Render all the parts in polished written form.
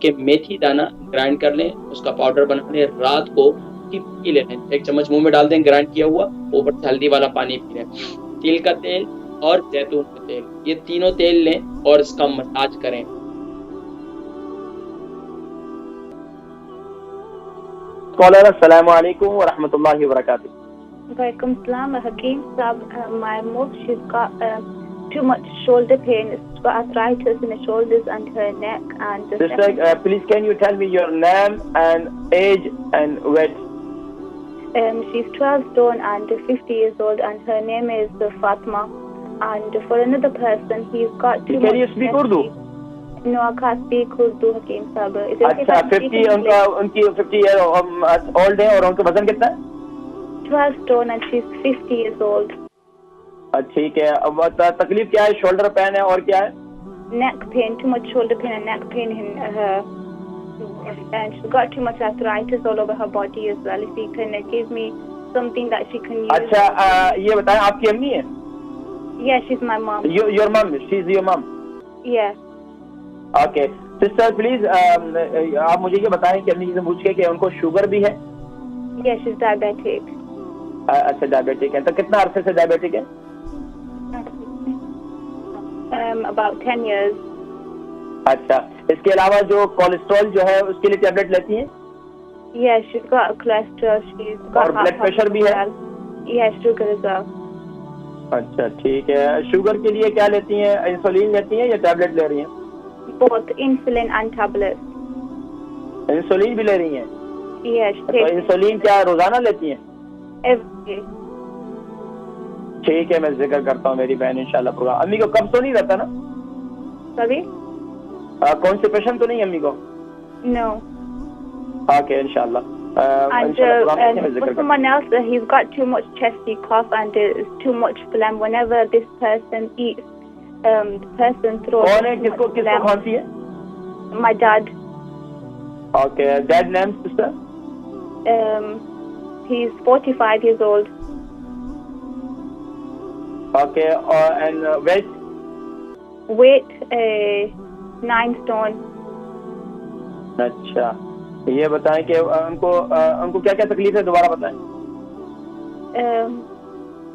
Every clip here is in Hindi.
कि मेथी दाना ग्राइंड कर लें, उसका पाउडर बना लें, रात को पी लें। 1 चम्मच मुंह में डाल दें ग्राइंड किया हुआ, ऊपर से हल्दी वाला पानी पी लें। तिल का तेल और जैतून का तेल, ये तीनों तेल लें और इसका मसाज करें। कॉलर अस्सलाम वालेकुम व रहमतुल्लाहि व बरकातुहू। Walaikum salam, Hakeem Saab. My mom, she's got too much shoulder pain. She's got arthritis in the shoulders and her neck. And Sister, please can you tell me your name and age and weight? She's 12 stone and 50 years old, and her name is Fatma. And for another person, he's got too much. Can you speak Urdu? No, I can't speak Urdu, Hakeem Saab. अच्छा, 50 उनकी 50 year old है और उनका वजन कितना है? 12 stone and she's 50 years old. ठीक है। अब तकलीफ क्या है? शोल्डर पेन है और क्या है? Neck pain, too much shoulder pain and neck pain in her. And she's got too much arthritis all over her body as well. If you can give me something that she can use. अच्छा, ये बताएं आपकी अम्मी है? Yeah, she's my mom. Your mom, she's your mom. Yeah. Okay. Sister, please आप मुझे ये बताएं कि अम्मी से पूछ के कि उनको शुगर भी है? Yeah, she's diabetic. अच्छा, डायबिटिक है। तो कितना अरसे से डायबिटिक है? About 10 years. अच्छा, इसके अलावा जो कोलेस्ट्रॉल जो है उसके लिए टैबलेट लेती हैं? Yeah, she's got cholesterol. She's got और ब्लड प्रेशर भी है? Yeah, sugar as well. अच्छा, ठीक है। शुगर के लिए क्या लेती हैं? इंसुलिन लेती हैं या टैबलेट ले रही हैं? Both insulin and tablets. Insulin भी ले रही हैं? Yeah, she तो takes इंसुलिन क्या रोजाना लेती हैं? every day. ठीक है, मैं जिक्र करता हूँ मेरी बहन इंशाल्लाह प्रोग्राम। अम्मी को कब्ज तो नहीं रहता ना? Sorry? कॉन्स्टिपेशन तो नहीं अम्मी को? No. ओके, इंशाल्लाह। And for someone else, he's got too much chesty cough and too much phlegm. Whenever this person eats, the person throws. कौन है? किसको खांसी है? My dad. Okay, dad name sister? He's 45 years old. Okay, and weight? Weight 9 stone. अच्छा, ये बताएं कि उनको क्या क्या तकलीफ है, दोबारा बताएं।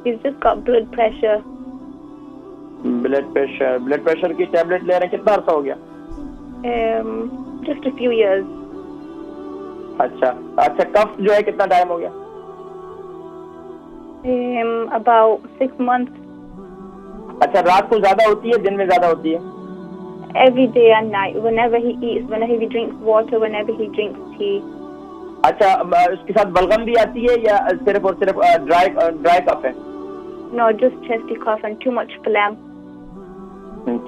He's just got blood pressure. Blood pressure की टैबलेट ले रहे हैं, कितना अर्सा हो गया? Just a few years. अच्छा, कफ जो है कितना टाइम हो गया? About 6 months. अच्छा, रात को ज्यादा होती है, दिन में ज्यादा होती है? Every day and night. Whenever he eats, whenever he drinks water, whenever he drinks tea. अच्छा, उसके साथ बलगम भी आती है या सिर्फ और सिर्फ ड्राई कफ है? No, just chesty cough and too much phlegm.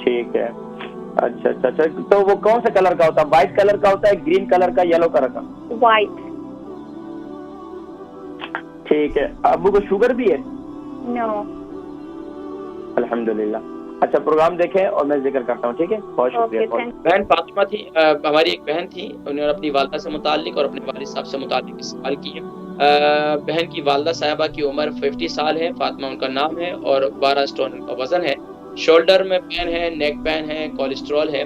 ठीक है। अच्छा, तो वो कौन सा कलर का होता है? व्हाइट कलर का होता है, ग्रीन कलर का, येलो कलर का? White. ठीक है। अब्बू को शुगर भी है? No. अल्हम्दुलिल्लाह। अच्छा, प्रोग्राम देखें और मैं जिक्र करता हूँ, ठीक है? बहुत शुक्रिया। बहन फातिमा थी, हमारी एक बहन थी, उन्होंने अपनी वालदा से मुताल्लिक और अपने वालिद साहब से मुताल्लिक सवाल किए। बहन की वालदा साहिबा की उम्र 50 साल है, फातिमा उनका नाम है और 12 स्टोन उनका वजन है। शोल्डर में पेन है, नेक पेन है, कोलेस्ट्रॉल है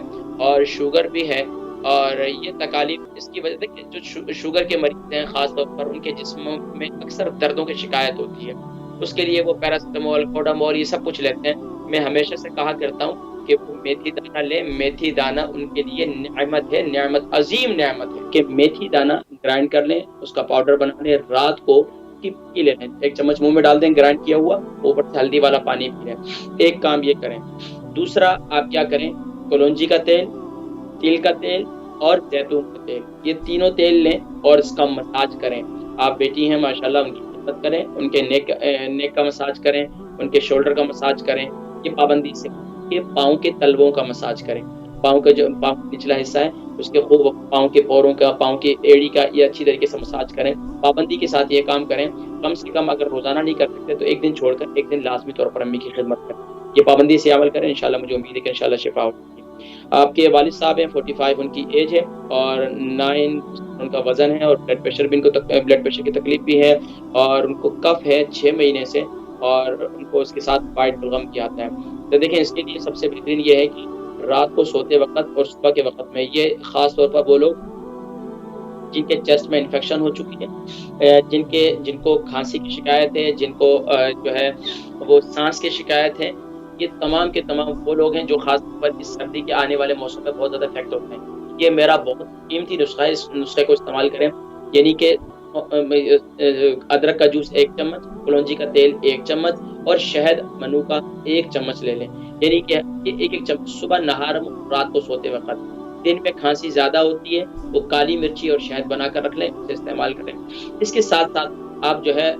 और शुगर भी है। और ये तकालीफ इसकी वजह से कि जो शुगर के मरीज हैं खासतौर पर उनके जिस्म में अक्सर दर्दों की शिकायत होती है, उसके लिए वो पैरासिटामोल, कोडामोल, ये सब कुछ लेते हैं। मैं हमेशा से कहा करता हूँ कि वो मेथी दाना ले। मेथी दाना उनके लिए नेमत है, नेमत, अजीम नेमत है कि मेथी दाना ग्राइंड कर लें, उसका पाउडर बना लें, रात को पी लें। 1 चम्मच मुंह में डाल दें ग्राइंड किया हुआ, ऊपर से हल्दी वाला पानी पी लें। एक काम ये करें। दूसरा आप क्या करें, कलौंजी का तेल, तिल का तेल और जैतून का तेल, ये तीनों तेल लें और इसका मसाज करें। आप बेटी हैं माशाल्लाह, उनकी खिदमत करें, उनके नेक का मसाज करें, उनके शोल्डर का मसाज करें। ये पाबंदी से के पाँव के तलवों का मसाज करें। पाँव का जो पाँव का निचला हिस्सा है उसके खूब पाँव के पैरों का, पाँव की एड़ी का ये अच्छी तरीके से मसाज करें। पाबंदी के साथ ये काम करें। कम से कम अगर रोजाना नहीं कर सकते तो एक दिन छोड़कर एक दिन लाजमी तौर पर अम्मी की खिदमत करें। ये पाबंदी से अमल करें, इंशाल्लाह मुझे उम्मीद है कि इंशाल्लाह शिफा होगी। आपके वालिद साहब हैं, 45 उनकी एज है और 9 उनका वजन है और ब्लड प्रेशर भी, इनको ब्लड प्रेशर की तकलीफ भी है और उनको कफ है 6 महीने से और उनको उसके साथ वाइट बलगम की आता है। तो देखें, इसके लिए सबसे बेहतरीन ये है कि रात को सोते वक्त और सुबह के वक्त में। ये ख़ास तौर पर वो लोग जिनके चेस्ट में इन्फेक्शन हो चुकी है, जिनको खांसी की शिकायत है, जिनको जो है वो सांस की शिकायत है, ये तमाम के तमाम वो लोग हैं जो ख़ास तौर पर इस सर्दी के आने वाले मौसम में बहुत ज़्यादा इफेक्ट होते हैं। ये मेरा बहुत कीमती नुस्खा है, इस नुस्खे को इस्तेमाल करें। यानी कि अदरक का जूस 1 चम्मच, कलौंजी का तेल 1 चम्मच और शहद मनु का 1 चम्मच ले लें। यानी कि ये 1-1 चम्मच सुबह नहार रात को सोते वक्त। दिन में खांसी ज़्यादा होती है वो काली मिर्ची और शहद बनाकर रख लें, उसे इस्तेमाल करें। इसके साथ-साथ आप जो है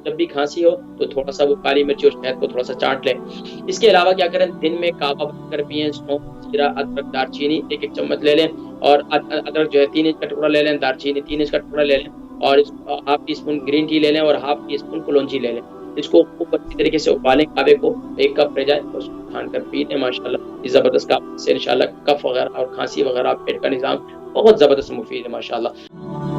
जब भी खांसी हो तो थोड़ा-सा वो काली मिर्ची और शहद को थोड़ा-सा चाट लें। इसके अलावा क्या करें, दिन में कहवा बनाकर पिएँ, सौंफ, जीरा, अदरक, दालचीनी 1-1 चम्मच ले लें और अदरक जो है 3 इंच का टुकड़ा ले लें, दालचीनी 3 इंच का टुकड़ा ले लें और half tea spoon green tea ले लें और हाफ टी स्पून कलौंजी ले लें। इसको खूब अच्छी तरीके से उबालें, कहवे को 1 कप रह जाए तो उसको छान कर पी लें। माशाल्लाह ज़बरदस्त कहवा से इंशाल्लाह कफ वगैरह और खांसी वगैरह पेट का निज़ाम बहुत ज़बरदस्त मुफीद है माशाल्लाह।